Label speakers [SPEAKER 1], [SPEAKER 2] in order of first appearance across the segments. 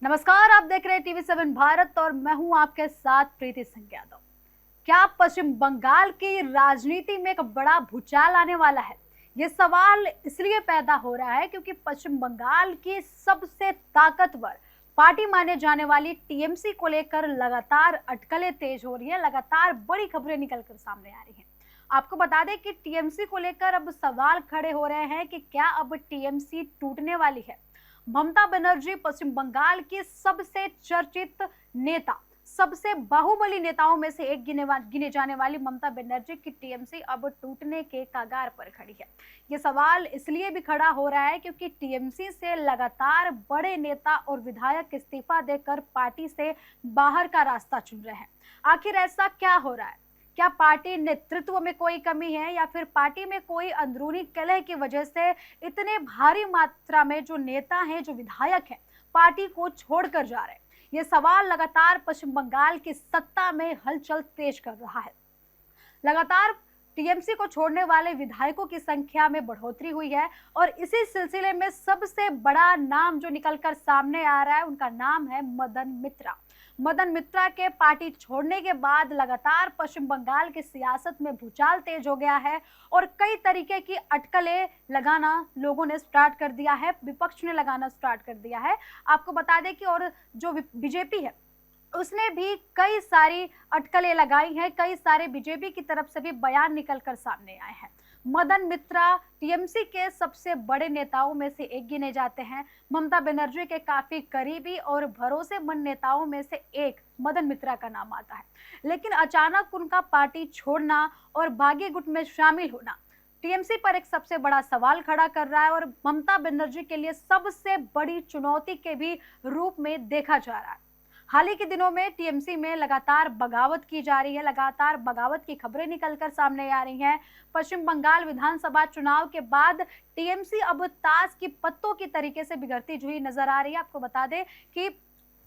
[SPEAKER 1] नमस्कार, आप देख रहे हैं टीवी 7 भारत और मैं हूं आपके साथ प्रीति सिंह यादव। क्या पश्चिम बंगाल की राजनीति में एक बड़ा भूचाल आने वाला है? ये सवाल इसलिए पैदा हो रहा है क्योंकि पश्चिम बंगाल की सबसे ताकतवर पार्टी माने जाने वाली टीएमसी को लेकर लगातार अटकलें तेज हो रही है, लगातार बड़ी खबरें निकलकर सामने आ रही हैं। आपको बता दें कि टीएमसी को लेकर अब सवाल खड़े हो रहे हैं कि क्या अब टीएमसी टूटने वाली है। ममता बनर्जी पश्चिम बंगाल की सबसे चर्चित नेता, सबसे बाहुबली नेताओं में से एक गिने जाने वाली ममता बनर्जी की टीएमसी अब टूटने के कगार पर खड़ी है। ये सवाल इसलिए भी खड़ा हो रहा है क्योंकि टीएमसी से लगातार बड़े नेता और विधायक इस्तीफा देकर पार्टी से बाहर का रास्ता चुन रहे हैं। आखिर ऐसा क्या हो रहा है? क्या पार्टी नेतृत्व में कोई कमी है या फिर पार्टी में कोई अंदरूनी कलह की वजह से इतने भारी मात्रा में जो नेता हैं, जो विधायक हैं, पार्टी को छोड़कर जा रहे हैं? ये सवाल लगातार पश्चिम बंगाल की सत्ता में हलचल तेज कर रहा है। लगातार टीएमसी को छोड़ने वाले विधायकों की संख्या में बढ़ोतरी हुई है और इसी सिलसिले में सबसे बड़ा नाम जो निकलकर सामने आ रहा है, उनका नाम है मदन मित्रा। मदन मित्रा के पार्टी छोड़ने के बाद लगातार पश्चिम बंगाल की सियासत में भूचाल तेज हो गया है और कई तरीके की अटकलें लगाना लोगों ने स्टार्ट कर दिया है, विपक्ष ने लगाना स्टार्ट कर दिया है। आपको बता दें कि और जो बीजेपी है उसने भी कई सारी अटकलें लगाई हैं, कई सारे बीजेपी की तरफ से भी बयान निकलकर सामने आए हैं। मदन मित्रा टीएमसी के सबसे बड़े नेताओं में से एक गिने जाते हैं। ममता बनर्जी के काफी करीबी और भरोसेमंद नेताओं में से एक मदन मित्रा का नाम आता है। लेकिन अचानक उनका पार्टी छोड़ना और बागी गुट में शामिल होना टीएमसी पर एक सबसे बड़ा सवाल खड़ा कर रहा है और ममता बनर्जी के लिए सबसे बड़ी चुनौती के भी रूप में देखा जा रहा है। हाल ही के दिनों में टीएमसी में लगातार बगावत की जा रही है, लगातार बगावत की खबरें निकलकर सामने आ रही हैं। पश्चिम बंगाल विधानसभा चुनाव के बाद टीएमसी अब ताश की पत्तों की तरीके से बिगड़ती हुई नजर आ रही है। आपको बता दें कि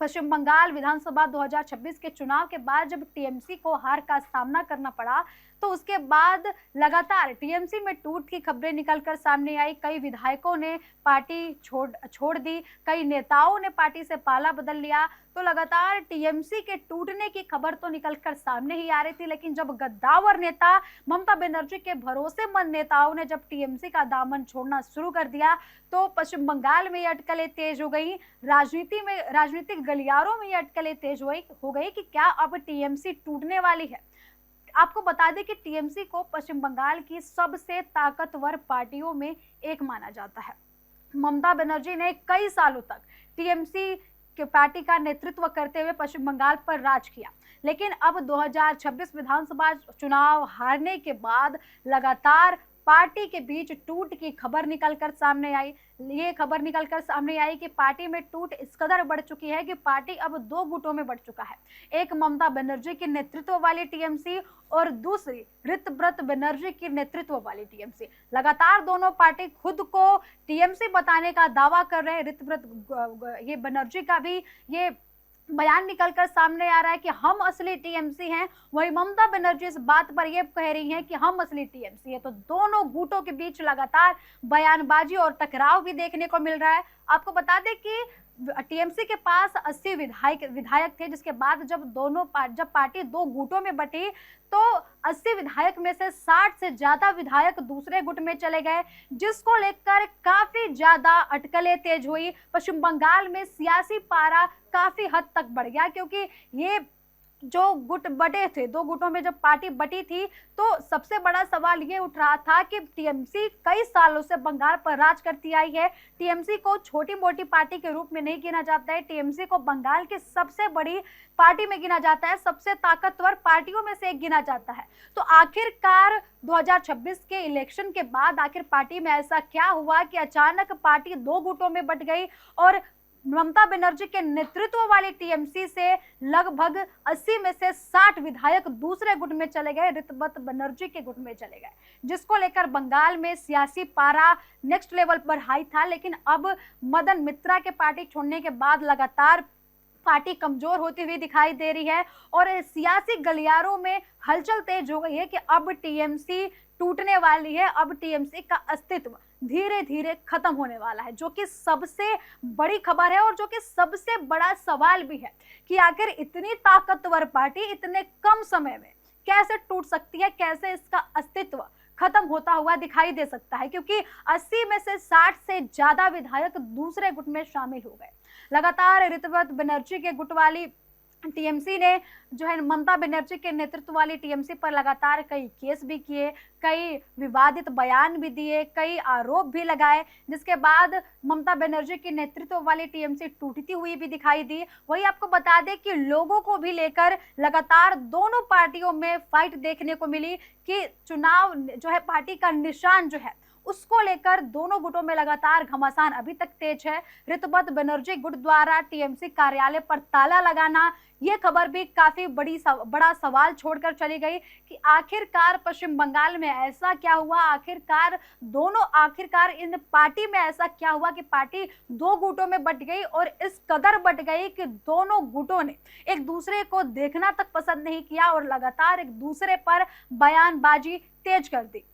[SPEAKER 1] पश्चिम बंगाल विधानसभा 2026 के चुनाव के बाद जब टीएमसी को हार का सामना करना पड़ा तो उसके बाद लगातार टीएमसी में टूट की खबरें निकलकर सामने आई। कई विधायकों ने पार्टी छोड़ दी, कई नेताओं ने पार्टी से पाला बदल लिया। तो लगातार टीएमसी के टूटने की खबर तो निकलकर सामने ही आ रही थी, लेकिन जब गद्दावर नेता ममता बनर्जी के भरोसेमंद नेताओं ने जब टीएमसी का दामन छोड़ना शुरू कर दिया तो पश्चिम बंगाल में ये अटकलें तेज हो गई, राजनीतिक गलियारों में ये अटकलें तेज हो गई कि क्या अब टीएमसी टूटने वाली है। आपको बता दें कि टीएमसी को पश्चिम बंगाल की सबसे ताकतवर पार्टियों में एक माना जाता है। ममता बनर्जी ने कई सालों तक टीएमसी के पार्टी का नेतृत्व करते हुए पश्चिम बंगाल पर राज किया, लेकिन अब 2026 विधानसभा चुनाव हारने के बाद लगातार पार्टी के बीच टूट की खबर निकलकर सामने आई। ये खबर निकलकर सामने आई कि पार्टी में टूट इस कदर बढ़ चुकी है कि पार्टी अब दो गुटों में बढ़ चुका है। एक ममता बनर्जी के नेतृत्व वाली टीएमसी और दूसरी ऋतव्रत बनर्जी की नेतृत्व वाली टीएमसी। लगातार दोनों पार्टी खुद को टीएमसी बताने का दावा कर रहे हैं। ऋतव्रत ये बनर्जी का भी ये बयान निकलकर सामने आ रहा है कि हम असली टीएमसी हैं, वही ममता बनर्जी इस बात पर यह कह रही हैं कि हम असली टीएमसी है। तो दोनों गुटों के बीच लगातार बयानबाजी और टकराव भी देखने को मिल रहा है। आपको बता दें कि टीएमसी के पास 80 विधायक थे, जिसके बाद जब पार्टी दो गुटों में बटी तो 80 विधायक में से 60 से ज्यादा विधायक दूसरे गुट में चले गए, जिसको लेकर काफी ज्यादा अटकलें तेज हुई। पश्चिम बंगाल में सियासी पारा काफी हद तक बढ़ गया क्योंकि ये जो गुट बटे थे, दो गुटों में जब पार्टी बटी थी तो सबसे बड़ा सवाल ये उठ रहा था कि टीएमसी कई सालों से बंगाल पर राज करती आई है। टीएमसी को छोटी मोटी पार्टी के रूप में नहीं गिना जाता है, टीएमसी को बंगाल की सबसे बड़ी पार्टी में गिना जाता है, सबसे ताकतवर पार्टियों में से एक गिना जाता है। तो आखिरकार 2026 के इलेक्शन के बाद आखिर पार्टी में ऐसा क्या हुआ कि अचानक पार्टी दो गुटों में बट गई और ममता बनर्जी के नेतृत्व वाली टीएमसी से लगभग 80 में से 60 विधायक दूसरे गुट में चले गए, ऋतव्रत बनर्जी के गुट में चले गए, जिसको लेकर बंगाल में सियासी पारा नेक्स्ट लेवल पर हाई था। लेकिन अब मदन मित्रा के पार्टी छोड़ने के बाद लगातार पार्टी कमजोर होती हुई दिखाई दे रही है और सियासी गलियारों में हलचल तेज हो गई है कि अब टीएमसी टूटने वाली है, अब टीएमसी का अस्तित्व धीरे धीरे खत्म होने वाला है, जो कि सबसे बड़ी खबर है और जो कि सबसे बड़ा सवाल भी है कि आखिर इतनी ताकतवर पार्टी इतने कम समय में कैसे टूट सकती है, कैसे इसका अस्तित्व खत्म होता हुआ दिखाई दे सकता है, क्योंकि 80 में से 60 से ज्यादा विधायक दूसरे गुट में शामिल हो गए। लगातार ऋतुव्रत बनर्जी के गुट वाली टीएमसी ने जो है ममता बनर्जी के नेतृत्व वाली टीएमसी पर लगातार कई केस भी किए, कई विवादित बयान भी दिए, कई आरोप भी लगाए, जिसके बाद ममता बनर्जी के नेतृत्व वाली टीएमसी टूटती हुई भी दिखाई दी। वही आपको बता दें कि लोगों को भी लेकर लगातार दोनों पार्टियों में फाइट देखने को मिली कि चुनाव जो है पार्टी का निशान जो है उसको लेकर दोनों गुटों में लगातार घमासान अभी तक तेज है। ऋतुव्रत बनर्जी गुट द्वारा टीएमसी कार्यालय पर ताला लगाना, ये खबर भी काफी बड़ा सवाल छोड़कर चली गई कि आखिरकार पश्चिम बंगाल में ऐसा क्या हुआ, आखिरकार इन पार्टी में ऐसा क्या हुआ कि पार्टी दो गुटों में बंट गई और इस कदर बंट गई कि दोनों गुटों ने एक दूसरे को देखना तक पसंद नहीं किया और लगातार एक दूसरे पर बयानबाजी तेज कर दी।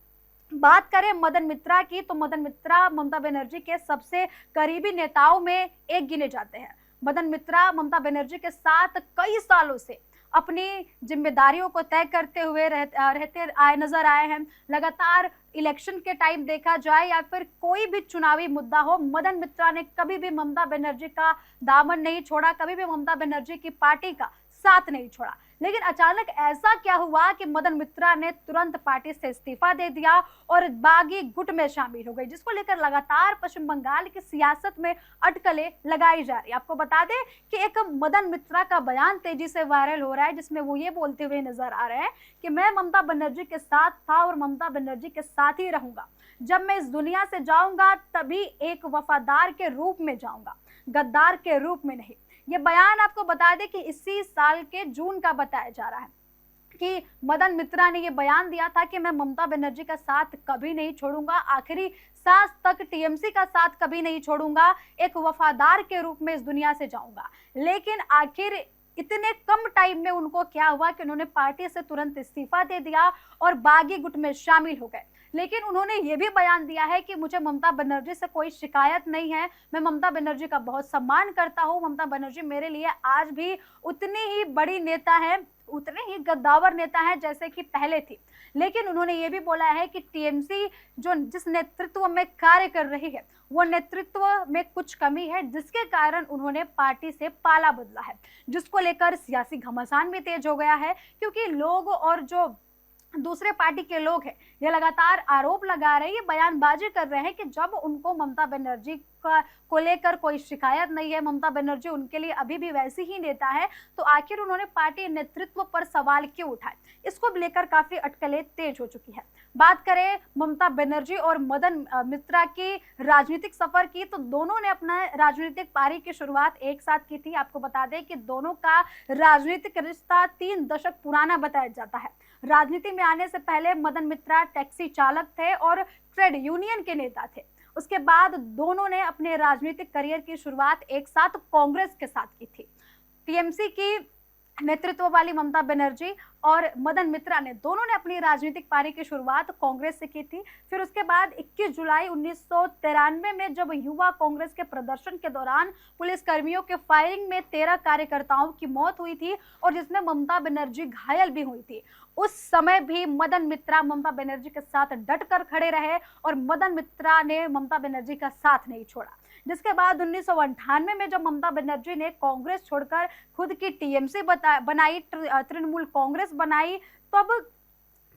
[SPEAKER 1] बात करें मदन मित्रा की, तो मदन मित्रा ममता बनर्जी के सबसे करीबी नेताओं में एक गिने जाते हैं। मदन मित्रा ममता बनर्जी के साथ कई सालों से अपनी जिम्मेदारियों को तय करते हुए रहते आए नजर आए हैं। लगातार इलेक्शन के टाइम देखा जाए या फिर कोई भी चुनावी मुद्दा हो, मदन मित्रा ने कभी भी ममता बनर्जी का दामन नहीं छोड़ा, कभी भी ममता बनर्जी की पार्टी का साथ नहीं छोड़ा। लेकिन अचानक ऐसा क्या हुआ कि मदन मित्रा ने तुरंत पार्टी से इस्तीफा दे दिया और बागी गुट में शामिल हो गई, जिसको लेकर लगातार पश्चिम बंगाल की सियासत में अटकलें लगाई जा रही है। आपको बता दें कि एक मदन मित्रा का बयान तेजी से वायरल हो रहा है, जिसमें वो ये बोलते हुए नजर आ रहे हैं कि मैं ममता बनर्जी के साथ था और ममता बनर्जी के साथ ही रहूंगा। जब मैं इस दुनिया से जाऊंगा तभी एक वफादार के रूप में जाऊंगा, गद्दार के रूप में नहीं। ये बयान आपको बता दें कि इसी साल के जून का बताया जा रहा है कि मदन मित्रा ने ये बयान दिया था कि मैं ममता बनर्जी का साथ कभी नहीं छोड़ूंगा, आखिरी सांस तक टीएमसी का साथ कभी नहीं छोड़ूंगा, एक वफादार के रूप में इस दुनिया से जाऊंगा। लेकिन आखिर इतने कम टाइम में उनको क्या हुआ कि उन्होंने पार्टी से तुरंत इस्तीफा दे दिया और बागी गुट में शामिल हो गए। लेकिन उन्होंने ये भी बयान दिया है कि मुझे ममता बनर्जी से कोई शिकायत नहीं है, मैं ममता बनर्जी का बहुत सम्मान करता हूँ, ममता बनर्जी मेरे लिए आज भी उतनी ही बड़ी नेता है, उतने ही गद्दावर नेता है जैसे कि पहले थी। लेकिन उन्होंने ये भी बोला है कि टीएमसी जो जिस नेतृत्व में कार्य कर रही है वो नेतृत्व में कुछ कमी है, जिसके कारण उन्होंने पार्टी से पाला बदला है, जिसको लेकर सियासी घमासान भी तेज हो गया है। क्योंकि लोग और जो दूसरे पार्टी के लोग हैं ये लगातार आरोप लगा रहे हैं, ये बयानबाजी कर रहे हैं कि जब उनको ममता बनर्जी को लेकर कोई शिकायत नहीं है, ममता बनर्जी उनके लिए अभी भी वैसी ही नेता है, तो आखिर उन्होंने पार्टी नेतृत्व पर सवाल क्यों उठाए। इसको लेकर काफी अटकलें तेज हो चुकी है। बात करें ममता बनर्जी और मदन मित्रा की राजनीतिक सफर की, तो दोनों ने अपना राजनीतिक पारी की शुरुआत एक साथ की थी। आपको बता दें कि दोनों का राजनीतिक रिश्ता 3 दशक पुराना बताया जाता है। राजनीति में आने से पहले मदन मित्रा टैक्सी चालक थे और ट्रेड यूनियन के नेता थे। उसके बाद दोनों ने अपने राजनीतिक करियर की शुरुआत एक साथ कांग्रेस के साथ की थी। टीएमसी की नेतृत्व वाली ममता बनर्जी और मदन मित्रा ने दोनों ने अपनी राजनीतिक पारी की शुरुआत कांग्रेस से की थी। फिर उसके बाद 21 जुलाई 1993 में जब युवा कांग्रेस के प्रदर्शन के दौरान पुलिस कर्मियों के फायरिंग में 13 कार्यकर्ताओं की मौत हुई थी और जिसमें ममता बनर्जी घायल भी हुई थी, उस समय भी मदन मित्रा ममता बनर्जी के साथ डटकर खड़े रहे और मदन मित्रा ने ममता बनर्जी का साथ नहीं छोड़ा। जिसके बाद 1998 में जब ममता बनर्जी ने कांग्रेस छोड़कर खुद की टीएमसी बनाई, तृणमूल कांग्रेस बनाई, तब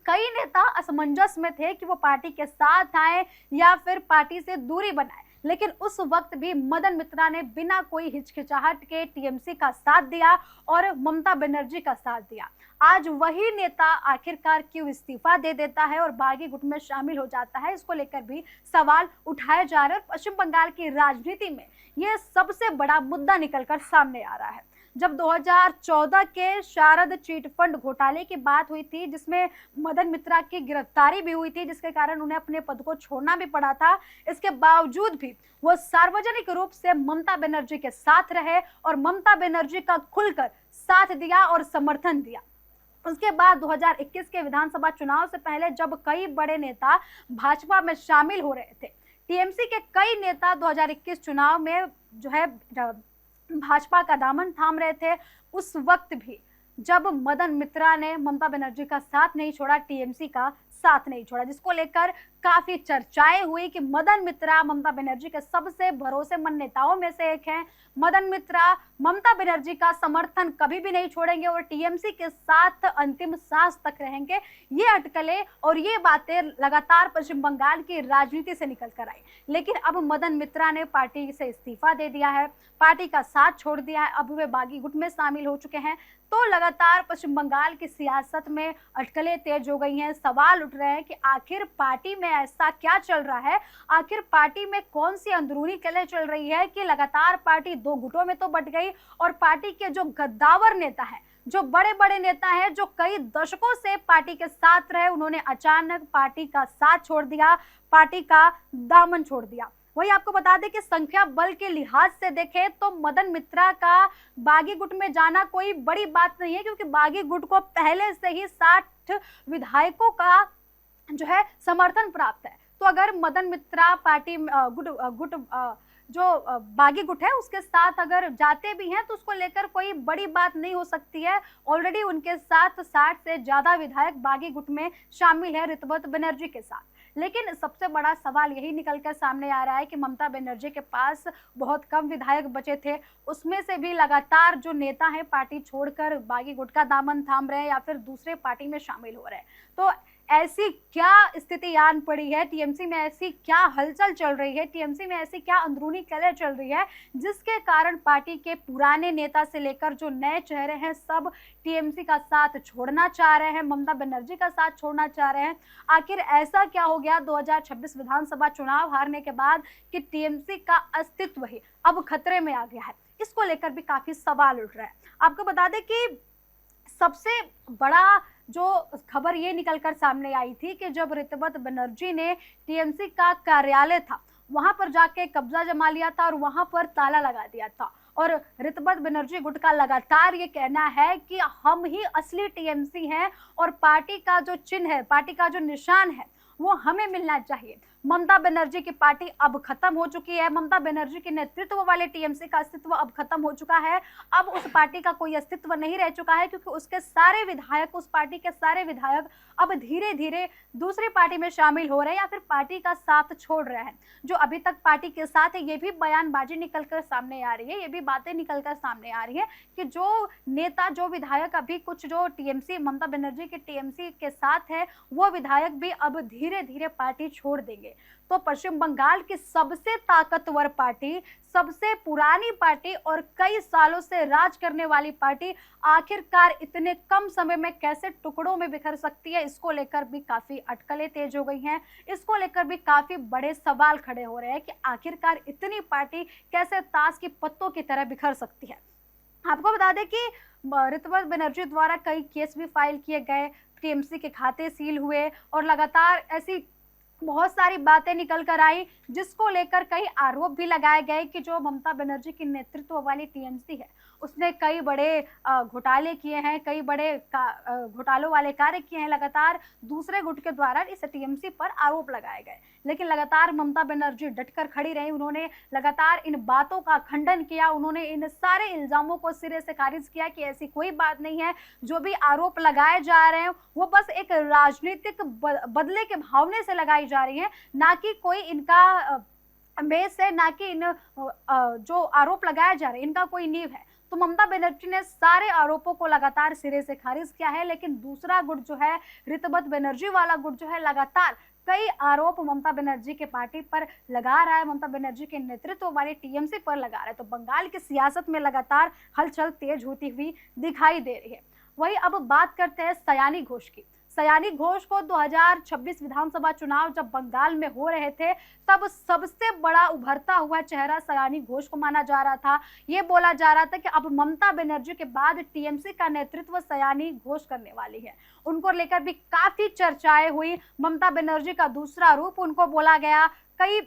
[SPEAKER 1] कई नेता असमंजस में थे कि वो पार्टी के साथ आए या फिर पार्टी से दूरी बनाए। लेकिन उस वक्त भी मदन मित्रा ने बिना कोई हिचकिचाहट के टीएमसी का साथ दिया और ममता बनर्जी का साथ दिया। आज वही नेता आखिरकार क्यों इस्तीफा दे देता है और बागी गुट में शामिल हो जाता है, इसको लेकर भी सवाल उठाए जा रहे हैं। पश्चिम बंगाल की राजनीति में यह सबसे बड़ा मुद्दा निकलकर सामने आ रहा है। जब 2014 के शारद चिट फंड घोटाले की बात हुई थी, जिसमें मदन मित्रा की गिरफ्तारी भी हुई थी, जिसके कारण उन्हें अपने पद को छोड़ना भी पड़ा था, इसके बावजूद भी वो सार्वजनिक रूप से ममता बनर्जी के साथ रहे और ममता बनर्जी का खुलकर साथ दिया और समर्थन दिया। उसके बाद 2021 के विधानसभा चुनाव से पहले जब कई बड़े नेता भाजपा में शामिल हो रहे थे, टीएमसी के कई नेता 2021 चुनाव में जो है भाजपा का दामन थाम रहे थे। उस वक्त भी जब मदन मित्रा ने ममता बनर्जी का साथ नहीं छोड़ा, टीएमसी का साथ नहीं छोड़ा, जिसको लेकर काफी चर्चाएं हुई कि मदन मित्रा ममता बनर्जी के सबसे भरोसेमंद नेताओं में से एक हैं। मदन मित्रा ममता बनर्जी का समर्थन कभी भी नहीं छोड़ेंगे और टीएमसी के साथ अंतिम सांस तक रहेंगे। ये अटकलें और ये बातें लगातार पश्चिम बंगाल की राजनीति से निकल कर आई, लेकिन अब मदन मित्रा ने पार्टी से इस्तीफा दे दिया है, पार्टी का साथ छोड़ दिया है, अब वे बागी गुट में शामिल हो चुके हैं। तो लगातार पश्चिम बंगाल की सियासत में अटकलें तेज हो गई हैं। सवाल उठ रहे हैं कि आखिर पार्टी में ऐसा क्या चल रहा है, आखिर पार्टी में कौन सी अंदरूनी कलह चल रही है कि लगातार पार्टी दो गुटों में तो बट गई और पार्टी के जो गद्दावर नेता हैं, जो बड़े बड़े नेता हैं, जो कई दशकों से पार्टी के साथ रहे, उन्होंने अचानक पार्टी का साथ छोड़ दिया, पार्टी का दामन छोड़ दिया। वही आपको बता दें कि संख्या बल के लिहाज से देखें तो मदन मित्रा का बागी गुट में जाना कोई बड़ी बात नहीं है, क्योंकि बागी गुट को पहले से ही 60 विधायकों का जो है समर्थन प्राप्त है। तो अगर मदन मित्रा पार्टी जो बागी गुट है उसके साथ अगर जाते भी हैं तो उसको लेकर कोई बड़ी बात नहीं हो सकती है। ऑलरेडी उनके साथ 60 से ज्यादा विधायक बागी गुट में शामिल है ऋतुपत बनर्जी के साथ। लेकिन सबसे बड़ा सवाल यही निकलकर सामने आ रहा है कि ममता बनर्जी के पास बहुत कम विधायक बचे थे, उसमें से भी लगातार जो नेता हैं पार्टी छोड़कर बागी गुट का दामन थाम रहे हैं या फिर दूसरे पार्टी में शामिल हो रहे हैं। तो ऐसी क्या स्थिति आन पड़ी है, टीएमसी में ऐसी क्या हलचल चल रही है, टीएमसी में ऐसी क्या अंदरूनी कलह चल रही है जिसके कारण पार्टी के पुराने नेता से लेकर जो नए चेहरे हैं सब टीएमसी का साथ छोड़ना चाह रहे हैं, ममता बनर्जी का साथ छोड़ना चाह रहे हैं। आखिर ऐसा क्या हो गया 2026 विधानसभा चुनाव हारने के बाद कि टीएमसी का अस्तित्व ही अब खतरे में आ गया है? इसको लेकर भी काफी सवाल उठ रहा है। आपको बता दें कि सबसे बड़ा जो खबर ये निकलकर सामने आई थी कि जब ऋतुपत बनर्जी ने टीएमसी का कार्यालय था वहां पर जाके कब्जा जमा लिया था और वहां पर ताला लगा दिया था, और ऋतुपत बनर्जी गुट का लगातार ये कहना है कि हम ही असली टीएमसी हैं और पार्टी का जो चिन्ह है, पार्टी का जो निशान है वो हमें मिलना चाहिए। ममता बनर्जी की पार्टी अब खत्म हो चुकी है, ममता बनर्जी के नेतृत्व वाले टीएमसी का अस्तित्व अब खत्म हो चुका है। अब उस पार्टी का कोई अस्तित्व नहीं रह चुका है, क्योंकि उसके सारे विधायक, उस पार्टी के सारे विधायक अब धीरे धीरे दूसरी पार्टी में शामिल हो रहे हैं या फिर पार्टी का साथ छोड़ रहे हैं। जो अभी तक पार्टी के साथ है ये भी बयानबाजी निकलकर सामने आ रही है, ये भी बातें निकलकर सामने आ रही है कि जो नेता, जो विधायक अभी कुछ जो टीएमसी, ममता बनर्जी के टीएमसी के साथ है, वो विधायक भी अब धीरे धीरे पार्टी छोड़ देंगे। तो पश्चिम बंगाल की सबसे ताकतवर पार्टी, सबसे पुरानी पार्टी और कई सालों से राज करने वाली पार्टी आखिरकार इतने कम समय में कैसे टुकड़ों में बिखर सकती है, इसको लेकर भी काफी अटकलें तेज हो गई हैं। इसको लेकर भी काफी बड़े सवाल खड़े हो रहे हैं कि आखिरकार इतनी पार्टी कैसे ताश की पत्तों की तरह बिखर सकती है। आपको बता दें कि ऋतुपत बनर्जी द्वारा कई केस भी फाइल किए गए, टीएमसी के खाते सील हुए और लगातार ऐसी बहुत सारी बातें निकल कर आई जिसको लेकर कई आरोप भी लगाए गए कि जो ममता बनर्जी की नेतृत्व वाली टीएमसी है उसने कई बड़े घोटाले किए हैं, कई बड़े घोटालों वाले कार्य किए हैं। लगातार दूसरे गुट के द्वारा इस टीएमसी पर आरोप लगाए गए, लेकिन लगातार ममता बनर्जी डटकर खड़ी रही। उन्होंने लगातार इन बातों का खंडन किया, उन्होंने इन सारे इल्जामों को सिरे से खारिज किया कि ऐसी कोई बात नहीं है, जो भी आरोप लगाए जा रहे हैं वो बस एक राजनीतिक बदले के भावने से लगाई जा रही है, ना कि कोई इनका बेस है, ना कि इन जो आरोप लगाए जा रहे हैं इनका कोई नींव है। तो ममता बनर्जी ने सारे आरोपों को लगातार सिरे से खारिज किया है, लेकिन दूसरा गुट जो है, ऋतुपत बनर्जी वाला गुट जो है, लगातार कई आरोप ममता बनर्जी के पार्टी पर लगा रहा है, ममता बनर्जी के नेतृत्व वाले टीएमसी पर लगा रहा है। तो बंगाल की सियासत में लगातार हलचल तेज होती हुई दिखाई दे रही है। वही अब बात करते हैं सयानी घोष की। सयानी घोष को 2026 विधानसभा चुनाव जब बंगाल में हो रहे थे तब सबसे बड़ा उभरता हुआ चेहरा सयानी घोष को माना जा रहा था। ये बोला जा रहा था कि अब ममता बनर्जी के बाद टीएमसी का नेतृत्व सयानी घोष करने वाली है। उनको लेकर भी काफी चर्चाएं हुई। ममता बनर्जी का दूसरा रूप उनको बोला गया। कई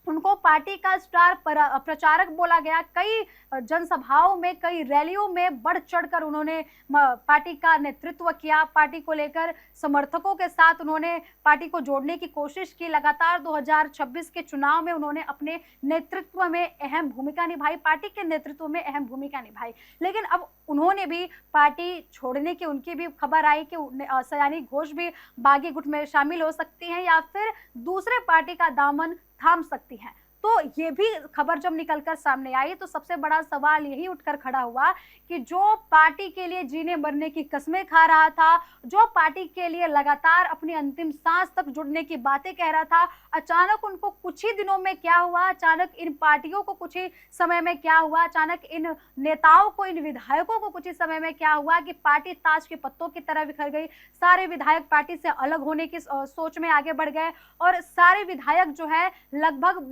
[SPEAKER 1] उनको पार्टी का स्टार प्रचारक बोला गया। कई जनसभाओं में, कई रैलियों में बढ़ चढ़कर उन्होंने पार्टी का नेतृत्व किया। पार्टी को लेकर समर्थकों के साथ उन्होंने पार्टी को जोड़ने की कोशिश की। लगातार 2026 के चुनाव में उन्होंने अपने नेतृत्व में अहम भूमिका निभाई, पार्टी के नेतृत्व में अहम भूमिका निभाई। लेकिन अब उन्होंने भी पार्टी छोड़ने की उनकी भी खबर आई कि सयानी घोष भी बागी गुट में शामिल हो सकती हैं या फिर दूसरे पार्टी का दामन थाम सकती हैं। तो ये भी खबर जब निकलकर सामने आई तो सबसे बड़ा सवाल यही उठकर खड़ा हुआ कि जो पार्टी के लिए जीने मरने की कस्में खा रहा था, जो पार्टी के लिए लगातार अपनी अंतिम सांस तक जुड़ने की बातें कह रहा था, अचानक उनको कुछ ही दिनों में क्या हुआ, अचानक इन पार्टियों को कुछ ही समय में क्या हुआ, अचानक इन नेताओं को, इन विधायकों को कुछ ही समय में क्या हुआ कि पार्टी ताश के पत्तों की तरह बिखर गई। सारे विधायक पार्टी से अलग होने की सोच में आगे बढ़ गए और सारे विधायक जो है लगभग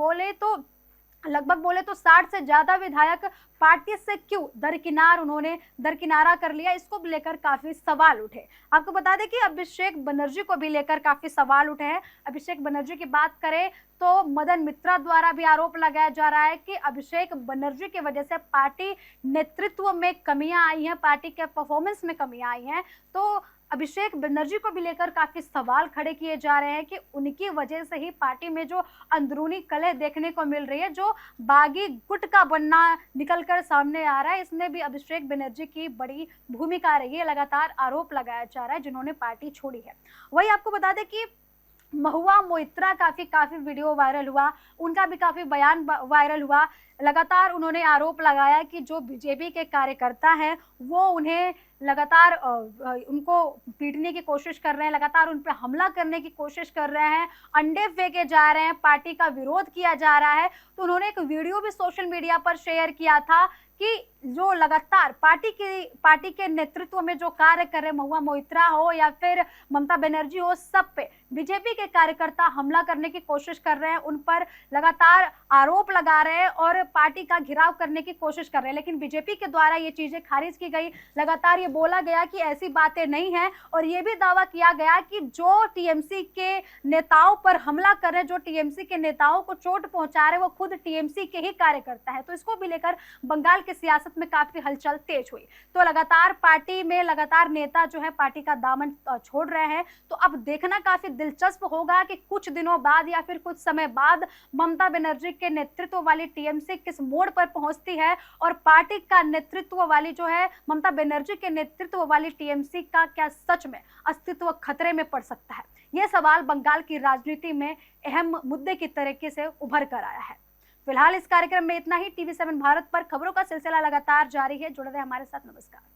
[SPEAKER 1] बोले तो 60 से ज्यादा विधायक पार्टी से क्यों दरकिनारा कर लिया। इसको लेकर काफी सवाल उठे। आपको बता दें कि अभिषेक बनर्जी को भी लेकर काफी सवाल उठे हैं। अभिषेक बनर्जी की बात करें तो मदन मित्रा द्वारा भी आरोप लगाया जा रहा है कि अभिषेक बनर्जी की वजह से पार्टी नेतृत्व में कमियां आई हैं, पार्टी के परफॉर्मेंस में कमियां आई हैं। तो अभिषेक बनर्जी को भी लेकर काफी सवाल खड़े किए जा रहे हैं कि उनकी वजह से ही पार्टी में जो अंदरूनी कलह देखने को मिल रही है, जो बागी गुट का बनना निकलकर सामने आ रहा है, इसमें भी अभिषेक बनर्जी की बड़ी भूमिका रही है। लगातार आरोप लगाया जा रहा है जिन्होंने पार्टी छोड़ी है। वही आपको बता दें कि महुआ मोइत्रा काफी वीडियो वायरल हुआ, उनका भी काफी बयान वायरल हुआ। लगातार उन्होंने आरोप लगाया कि जो बीजेपी के कार्यकर्ता हैं वो उन्हें लगातार उनको पीटने की कोशिश कर रहे हैं, लगातार उन पर हमला करने की कोशिश कर रहे हैं, अंडे फेंके जा रहे हैं, पार्टी का विरोध किया जा रहा है। तो उन्होंने एक वीडियो भी सोशल मीडिया पर शेयर किया था कि जो लगातार पार्टी के नेतृत्व में जो कार्य कर रहे, महुआ मोइत्रा हो या फिर ममता बनर्जी हो, सब पे बीजेपी के कार्यकर्ता हमला करने की कोशिश कर रहे हैं, उन पर लगातार आरोप लगा रहे हैं और पार्टी का घेराव करने की कोशिश कर रहे हैं। लेकिन बीजेपी के द्वारा ये चीजें खारिज की गई। लगातार ये बोला गया कि ऐसी बातें नहीं है और ये भी दावा किया गया कि जो टीएमसी के नेताओं पर हमला कर रहे हैं, जो टीएमसी के नेताओं को चोट पहुंचा रहे, वो खुद टीएमसी के ही कार्यकर्ता है। तो इसको भी लेकर बंगाल की सियासत में काफी हलचल तेज हुई। तो लगातार पार्टी में लगातार नेता जो है पार्टी का दामन छोड़ रहे हैं। तो अब देखना काफी दिलचस्प होगा कि कुछ दिनों बाद या फिर कुछ समय बाद ममता बनर्जी के नेतृत्व वाली टीएमसी किस मोड़ पर पहुंचती है और पार्टी का नेतृत्व वाली जो है ममता बनर्जी के नेतृत्व वाली टीएमसी का क्या सच में अस्तित्व खतरे में पड़ सकता है। यह सवाल बंगाल की राजनीति में अहम मुद्दे की तरीके से उभर कर आया है। फिलहाल इस कार्यक्रम में इतना ही। टीवी7 भारत पर खबरों का सिलसिला लगातार जारी है। जुड़े रहे हमारे साथ। नमस्कार।